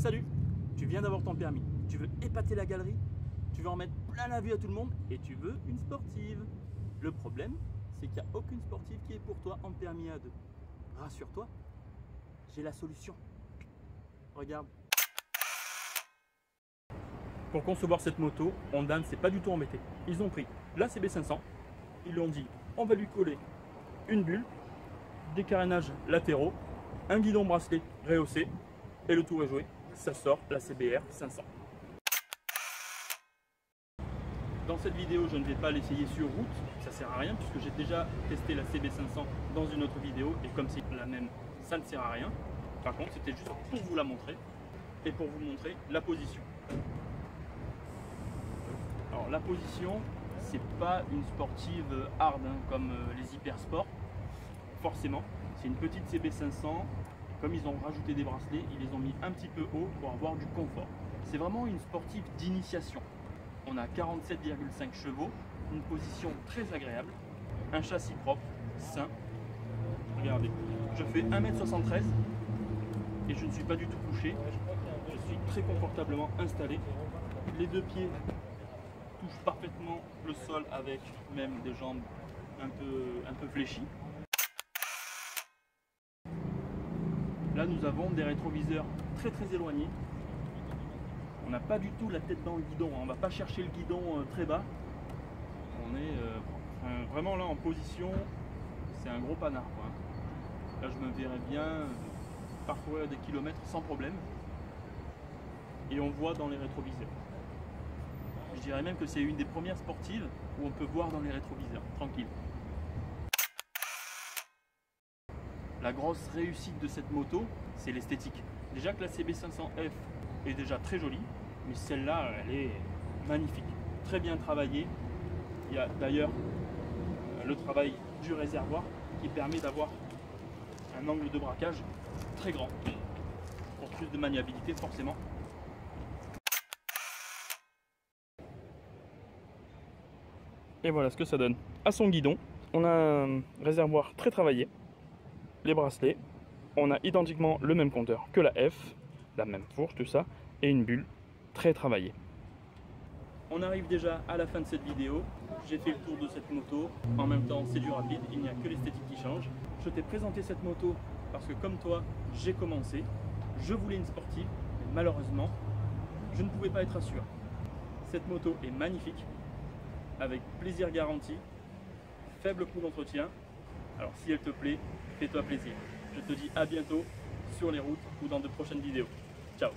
Salut, tu viens d'avoir ton permis, tu veux épater la galerie, tu veux en mettre plein la vue à tout le monde et tu veux une sportive. Le problème, c'est qu'il n'y a aucune sportive qui est pour toi en permis A2. Rassure-toi, j'ai la solution. Regarde. Pour concevoir cette moto, Honda ne s'est pas du tout embêté. Ils ont pris la CB500, ils lui ont dit on va lui coller une bulle, des carénages latéraux, un guidon bracelet rehaussé et le tour est joué. Ça sort la CBR 500. Dans cette vidéo, je ne vais pas l'essayer sur route, ça sert à rien puisque j'ai déjà testé la CB500 dans une autre vidéo et comme c'est la même, ça ne sert à rien. Par contre, c'était juste pour vous la montrer et pour vous montrer la position. Alors la position, c'est pas une sportive hard hein, comme les hypersports, forcément. C'est une petite CB500. Comme ils ont rajouté des bracelets, ils les ont mis un petit peu haut pour avoir du confort. C'est vraiment une sportive d'initiation. On a 47,5 chevaux, une position très agréable, un châssis propre, sain. Regardez, je fais 1m73 et je ne suis pas du tout couché. Je suis très confortablement installé. Les deux pieds touchent parfaitement le sol avec même des jambes un peu fléchies. Là, nous avons des rétroviseurs très éloignés. On n'a pas du tout la tête dans le guidon. On ne va pas chercher le guidon très bas. On est vraiment là en position. C'est un gros panard, quoi. Là, je me verrais bien parcourir des kilomètres sans problème. Et on voit dans les rétroviseurs. Je dirais même que c'est une des premières sportives où on peut voir dans les rétroviseurs, tranquille. La grosse réussite de cette moto, c'est l'esthétique. Déjà que la CB500F est déjà très jolie, mais celle-là, elle est magnifique, très bien travaillée. Il y a d'ailleurs le travail du réservoir qui permet d'avoir un angle de braquage très grand, pour plus de maniabilité forcément. Et voilà ce que ça donne. À son guidon, on a un réservoir très travaillé. Les bracelets, on a identiquement le même compteur que la F, la même fourche, tout ça, et une bulle très travaillée. On arrive déjà à la fin de cette vidéo. J'ai fait le tour de cette moto. En même temps, c'est du rapide, il n'y a que l'esthétique qui change. Je t'ai présenté cette moto parce que comme toi, j'ai commencé. Je voulais une sportive, mais malheureusement, je ne pouvais pas être assuré. Cette moto est magnifique, avec plaisir garanti, faible coût d'entretien. Alors si elle te plaît, fais-toi plaisir. Je te dis à bientôt sur les routes ou dans de prochaines vidéos. Ciao!